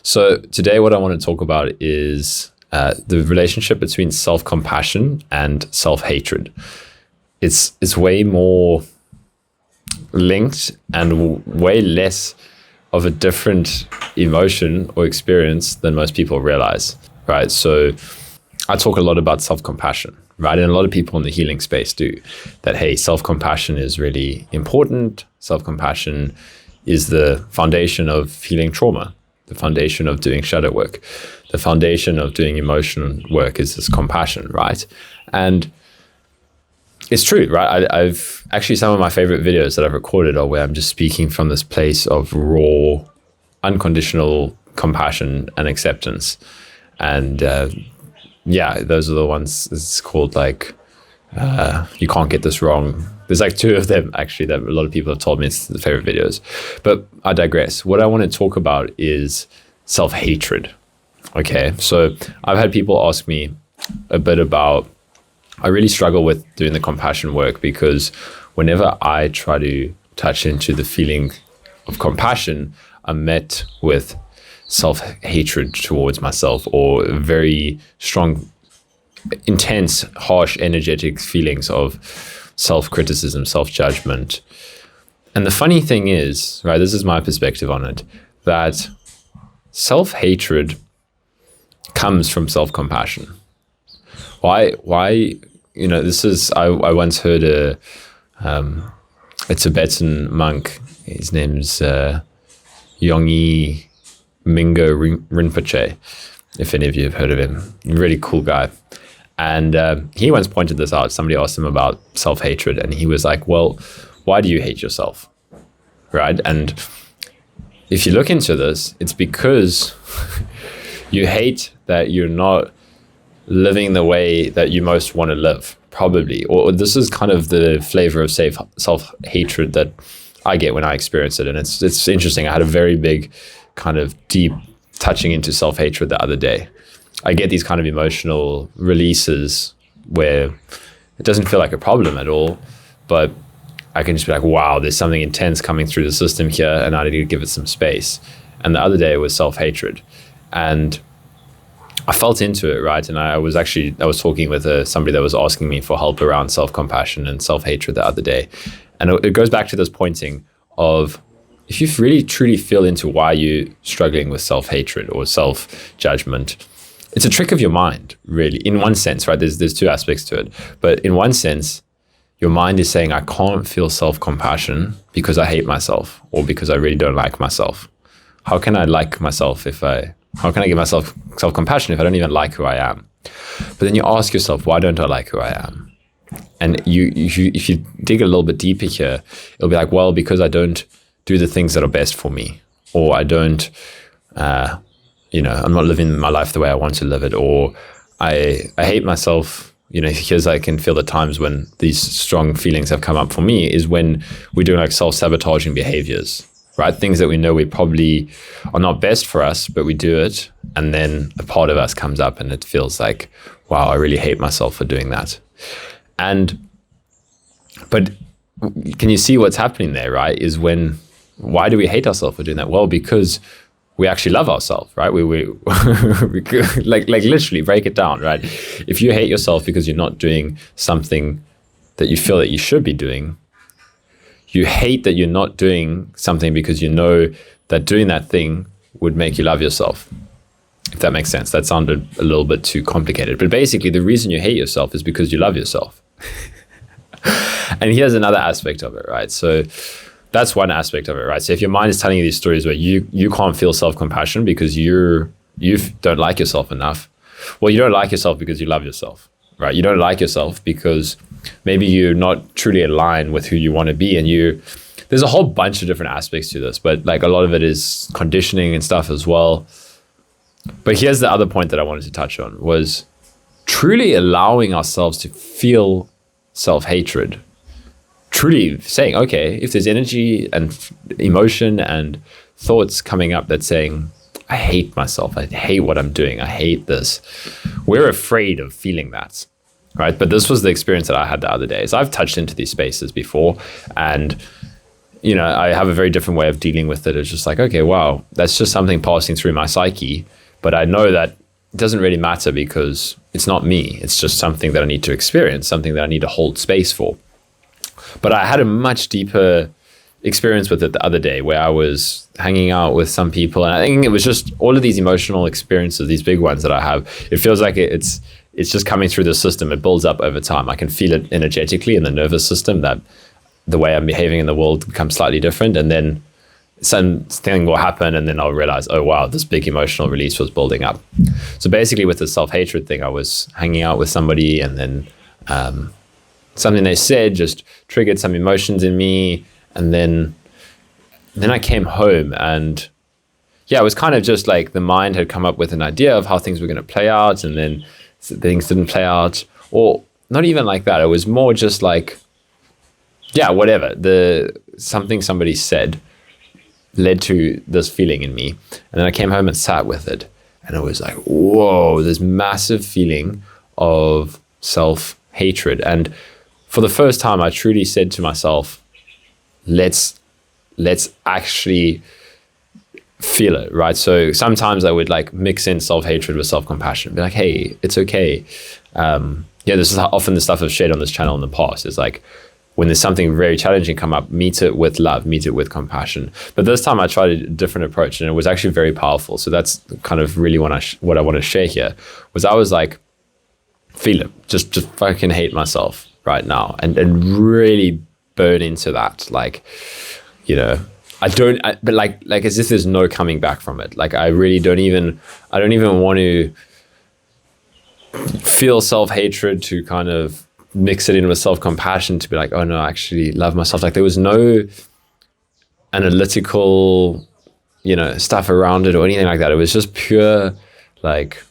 So today what I want to talk about is the relationship between self-compassion and self-hatred. It's way more linked and way less of a different emotion or experience than most people realize, right? So I talk a lot about self-compassion, right? And a lot of people in the healing space do that. Hey, self-compassion is really important. Self-compassion is the foundation of healing trauma, the foundation of doing shadow work, the foundation of doing emotional work is this compassion, right? And it's true, right? I've actually, some of my favorite videos that I've recorded are where I'm just speaking from this place of raw, unconditional compassion and acceptance. And yeah, those are the ones. It's called like, you can't get this wrong. There's like two of them actually that a lot of people have told me it's the favorite videos. But I digress. What I want to talk about is self-hatred. Okay, so I've had people ask me a bit about, I really struggle with doing the compassion work because whenever I try to touch into the feeling of compassion, I'm met with self-hatred towards myself or very strong, intense, harsh, energetic feelings of self-criticism, self-judgment. And the funny thing is, right, this is my perspective on it, that self-hatred comes from self-compassion. Why, this is, I once heard a Tibetan monk, his name's Yongyi Mingo Rinpoche, if any of you have heard of him, really cool guy. And he once pointed this out. Somebody asked him about self-hatred and he was like, well, why do you hate yourself, right? And if you look into this, it's because you hate that you're not living the way that you most want to live, probably. Or this is kind of the flavor of self-hatred that I get when I experience it. And it's interesting. I had a very big kind of deep touching into self-hatred the other day. I get these kind of emotional releases where it doesn't feel like a problem at all, but I can just be like, wow, there's something intense coming through the system here and I need to give it some space. And the other day it was self-hatred. And I felt into it, right? And I was talking with somebody that was asking me for help around self-compassion and self-hatred the other day. And it goes back to this pointing of, if you really truly feel into why you're struggling with self-hatred or self-judgment, it's a trick of your mind, really, in one sense, right? There's two aspects to it. But in one sense, your mind is saying, I can't feel self-compassion because I hate myself or because I really don't like myself. How can I like myself how can I give myself self-compassion if I don't even like who I am? But then you ask yourself, why don't I like who I am? And if you dig a little bit deeper here, it'll be like, well, because I don't do the things that are best for me, or I don't, I'm not living my life the way I want to live it, or I hate myself. Here's I can feel the times when these strong feelings have come up for me is when we're doing like self-sabotaging behaviors, right? Things that we know we probably are not best for us, but we do it. And then a part of us comes up and it feels like, wow, I really hate myself for doing that. But can you see what's happening there, right? Why do we hate ourselves for doing that? Well, because we actually love ourselves, right? We like literally break it down, right? If you hate yourself because you're not doing something that you feel that you should be doing, you hate that you're not doing something because you know that doing that thing would make you love yourself. If that makes sense. That sounded a little bit too complicated. But basically, the reason you hate yourself is because you love yourself. And here's another aspect of it, right? So that's one aspect of it, right? So if your mind is telling you these stories where you can't feel self-compassion because you don't like yourself enough, well, you don't like yourself because you love yourself, right? You don't like yourself because maybe you're not truly aligned with who you want to be. And there's a whole bunch of different aspects to this, but like a lot of it is conditioning and stuff as well. But here's the other point that I wanted to touch on was truly allowing ourselves to feel self-hatred. Truly saying, okay, if there's energy and emotion and thoughts coming up that's saying, I hate myself, I hate what I'm doing, I hate this. We're afraid of feeling that, right? But this was the experience that I had the other day. So I've touched into these spaces before, and I have a very different way of dealing with it. It's just like, okay, wow, that's just something passing through my psyche. But I know that it doesn't really matter because it's not me. It's just something that I need to experience, something that I need to hold space for. But I had a much deeper experience with it the other day where I was hanging out with some people. And I think it was just all of these emotional experiences, these big ones that I have. It feels like it's just coming through the system. It builds up over time. I can feel it energetically in the nervous system that the way I'm behaving in the world becomes slightly different. And then something will happen and then I'll realize, oh, wow, this big emotional release was building up. So basically with the self-hatred thing, I was hanging out with somebody and then something they said just triggered some emotions in me. And then I came home and it was kind of just like the mind had come up with an idea of how things were going to play out, and then things didn't play out, or not even like that. It was more just like, whatever. Something somebody said led to this feeling in me. And then I came home and sat with it. And it was like, whoa, this massive feeling of self-hatred. And for the first time, I truly said to myself, let's actually feel it, right? So sometimes I would like mix in self-hatred with self-compassion, be like, hey, it's okay. This is often the stuff I've shared on this channel in the past. It's like, when there's something very challenging come up, meet it with love, meet it with compassion. But this time I tried a different approach and it was actually very powerful. So that's kind of really what I want to share here, was I was like, feel it, just fucking hate myself right now and really burn into that. Like, but like as if there's no coming back from it. Like I don't even want to feel self-hatred to kind of mix it in with self-compassion to be like, oh no, I actually love myself. Like there was no analytical, stuff around it or anything like that. It was just pure like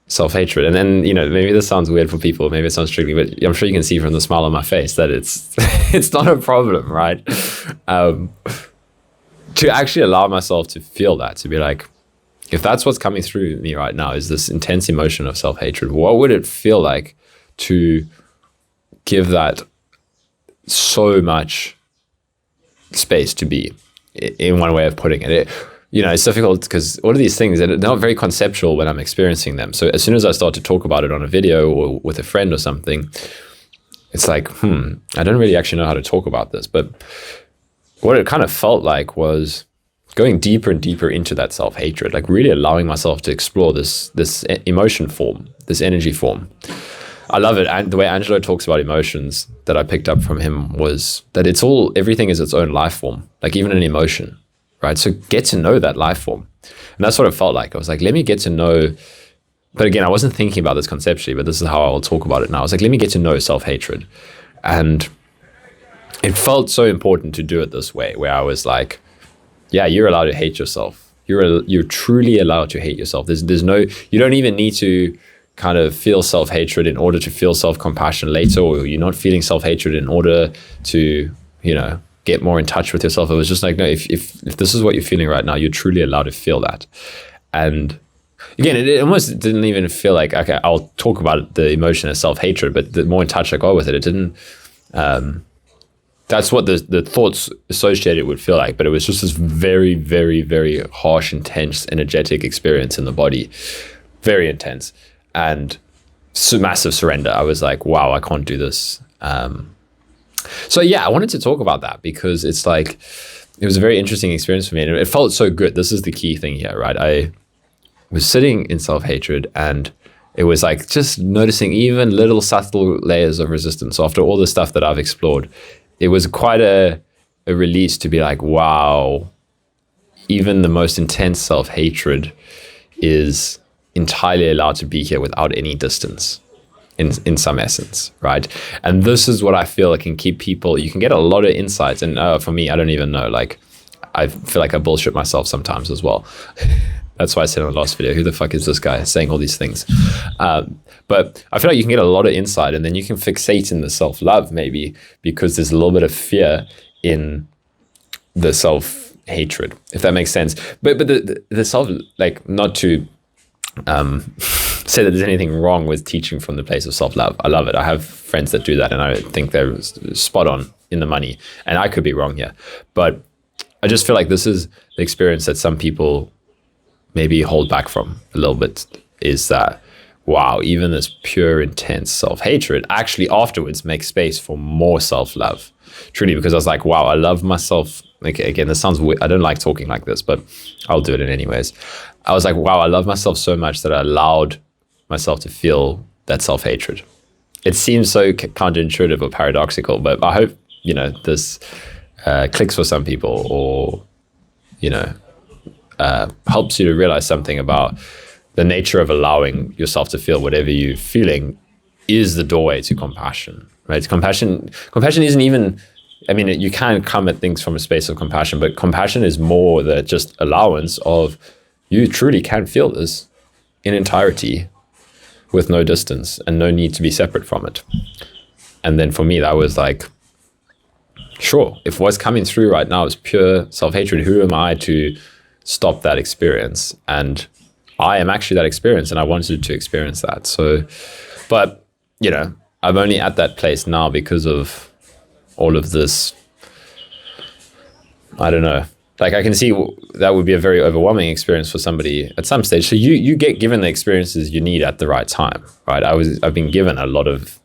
self-hatred. And then, maybe this sounds weird for people, maybe it sounds tricky, but I'm sure you can see from the smile on my face that it's not a problem, right? To actually allow myself to feel that, to be like, if that's what's coming through me right now is this intense emotion of self-hatred, what would it feel like to give that so much space to be, in one way of putting it. It's difficult because all of these things, they're not very conceptual when I'm experiencing them. So as soon as I start to talk about it on a video or with a friend or something, it's like, I don't really actually know how to talk about this. But what it kind of felt like was going deeper and deeper into that self-hatred, like really allowing myself to explore this emotion form, this energy form. I love it. And the way Angelo talks about emotions that I picked up from him was that everything is its own life form, like even an emotion, right? So get to know that life form. And that's what it felt like. I was like, let me get to know, but again, I wasn't thinking about this conceptually, but this is how I will talk about it now. I was like, let me get to know self-hatred. And it felt so important to do it this way, where I was like, you're allowed to hate yourself. You're truly allowed to hate yourself. There's no, you don't even need to kind of feel self-hatred in order to feel self-compassion later, or you're not feeling self-hatred in order to, get more in touch with yourself. It was just like, no, if this is what you're feeling right now, you're truly allowed to feel that. And again, it almost didn't even feel like, okay, I'll talk about the emotion of self-hatred, but the more in touch I got with it, it didn't, that's what the thoughts associated would feel like. But it was just this very, very, very harsh, intense, energetic experience in the body, very intense. And massive surrender. I was like, wow, I can't do this. So I wanted to talk about that because it's like, it was a very interesting experience for me. And it felt so good. This is the key thing here, right? I was sitting in self-hatred and it was like just noticing even little subtle layers of resistance. So after all the stuff that I've explored, it was quite a release to be like, wow, even the most intense self-hatred is entirely allowed to be here without any distance in some essence, right? And this is what I feel like can keep people, you can get a lot of insights. And for me, I don't even know, like, I feel like I bullshit myself sometimes as well. That's why I said in the last video, who the fuck is this guy saying all these things? But I feel like you can get a lot of insight and then you can fixate in the self-love maybe because there's a little bit of fear in the self-hatred, if that makes sense. But the self, like, not to say that there's anything wrong with teaching from the place of self-love. I love it. I have friends that do that, and I think they're spot on in the money. And I could be wrong here, but I just feel like this is the experience that some people maybe hold back from a little bit, is that, wow, even this pure, intense self-hatred actually afterwards makes space for more self-love. Truly, because I was like, wow, I love myself. Like, again, this sounds weird. I don't like talking like this, but I'll do it in anyways. I was like, wow, I love myself so much that I allowed myself to feel that self-hatred. It seems so counterintuitive or paradoxical, but I hope, this clicks for some people, or, helps you to realize something about the nature of allowing yourself to feel whatever you're feeling is the doorway to compassion, right? Compassion isn't even, you can come at things from a space of compassion, but compassion is more than just allowance of, you truly can feel this in entirety with no distance and no need to be separate from it. And then for me, that was like, sure, if what's coming through right now is pure self-hatred, who am I to stop that experience? And I am actually that experience, and I wanted to experience that. So, but, I'm only at that place now because of all of this. I don't know. Like, I can see that would be a very overwhelming experience for somebody at some stage. So you get given the experiences you need at the right time, right? I've been given a lot of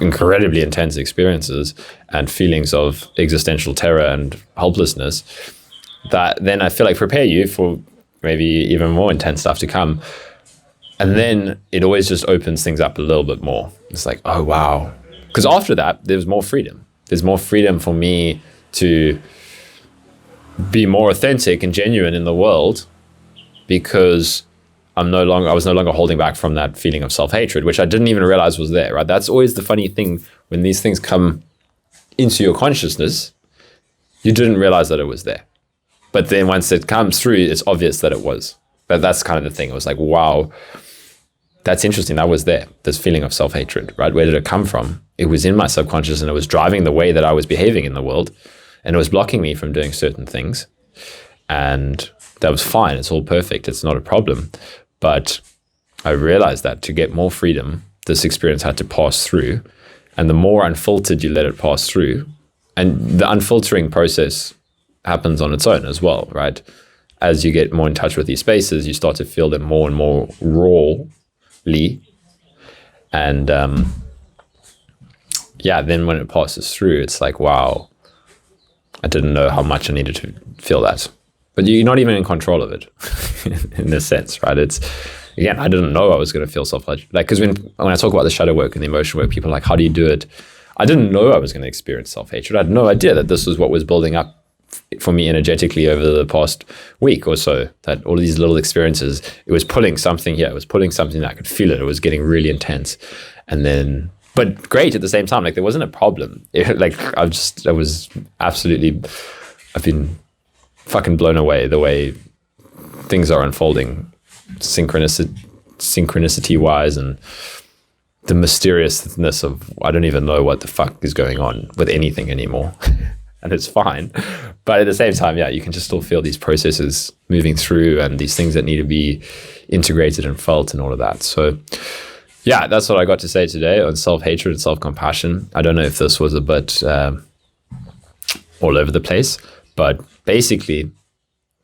incredibly intense experiences and feelings of existential terror and helplessness that then I feel like prepare you for maybe even more intense stuff to come. And then it always just opens things up a little bit more. It's like, oh, wow. Because after that, there's more freedom. There's more freedom for me to be more authentic and genuine in the world, because I was no longer holding back from that feeling of self-hatred, which I didn't even realize was there, right? That's always the funny thing when these things come into your consciousness, you didn't realize that it was there. But then once it comes through, it's obvious that it was. But that's kind of the thing. It was like, wow, that's interesting. That was there, this feeling of self-hatred, right? Where did it come from? It was in my subconscious, and it was driving the way that I was behaving in the world, and it was blocking me from doing certain things. And that was fine. It's all perfect. It's not a problem. But I realized that to get more freedom, this experience had to pass through. And the more unfiltered you let it pass through, and the unfiltering process happens on its own as well, right? As you get more in touch with these spaces, you start to feel them more and more rawly. And then when it passes through, it's like, wow, I didn't know how much I needed to feel that. But you're not even in control of it in this sense, right? It's, again, I didn't know I was going to feel self-hatred. Like, because when I talk about the shadow work and the emotion work, people are like, how do you do it? I didn't know I was going to experience self-hatred. I had no idea that this was what was building up for me energetically over the past week or so, that all of these little experiences, it was pulling something here. It was pulling something that I could feel it. It was getting really intense. And then, but great at the same time. Like, there wasn't a problem. I've been fucking blown away the way things are unfolding, synchronicity wise, and the mysteriousness of, I don't even know what the fuck is going on with anything anymore. And it's fine. But at the same time, you can just still feel these processes moving through, and these things that need to be integrated and felt and all of that. So that's what I got to say today on self-hatred and self-compassion. I don't know if this was a bit all over the place, but basically,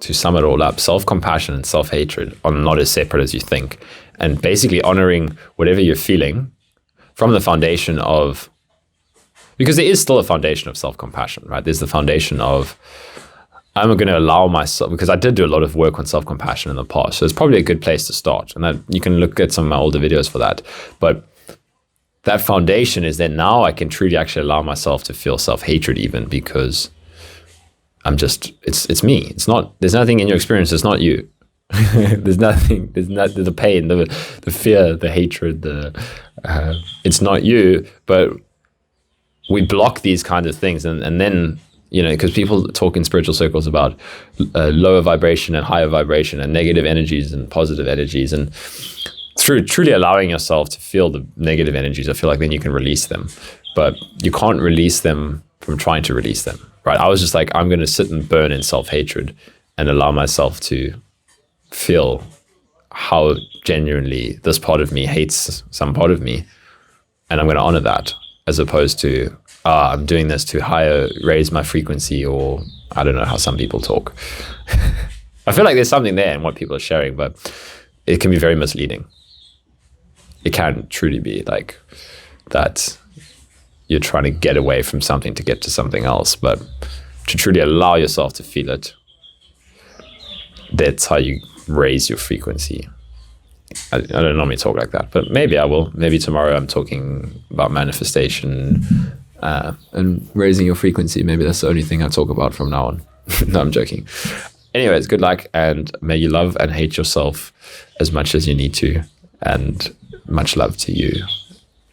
to sum it all up, self-compassion and self-hatred are not as separate as you think. And basically honoring whatever you're feeling from the foundation of, because there is still a foundation of self-compassion, right? There's the foundation of, I'm going to allow myself, because I did do a lot of work on self-compassion in the past. So it's probably a good place to start. And that, you can look at some of my older videos for that. But that foundation is then now I can truly actually allow myself to feel self-hatred even, because I'm just, it's me. It's not, there's nothing in your experience. It's not you. There's nothing, the pain, the fear, the hatred, it's not you, but we block these kinds of things. And then, because people talk in spiritual circles about lower vibration and higher vibration and negative energies and positive energies. And through truly allowing yourself to feel the negative energies, I feel like then you can release them. But you can't release them from trying to release them, right? I was just like, I'm going to sit and burn in self-hatred and allow myself to feel how genuinely this part of me hates some part of me, and I'm going to honor that, as opposed to I'm doing this to raise my frequency, or I don't know how some people talk. I feel like there's something there in what people are sharing, but it can be very misleading. It can truly be like that you're trying to get away from something to get to something else, but to truly allow yourself to feel it, that's how you raise your frequency. I don't normally talk like that, but maybe I will. Maybe tomorrow I'm talking about manifestation and raising your frequency. Maybe that's the only thing I talk about from now on. No, I'm joking. Anyways, good luck, and may you love and hate yourself as much as you need to, and much love to you.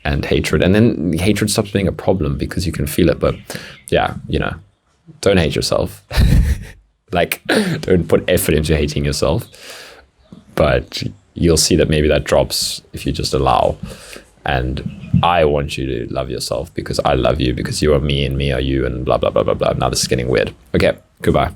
And hatred, and then hatred stops being a problem because you can feel it. But yeah, don't hate yourself. Like, don't put effort into hating yourself, but you'll see that maybe that drops if you just allow. And I want you to love yourself because I love you, because you are me and me are you, and blah blah blah blah blah. Now this is getting weird. Okay, goodbye.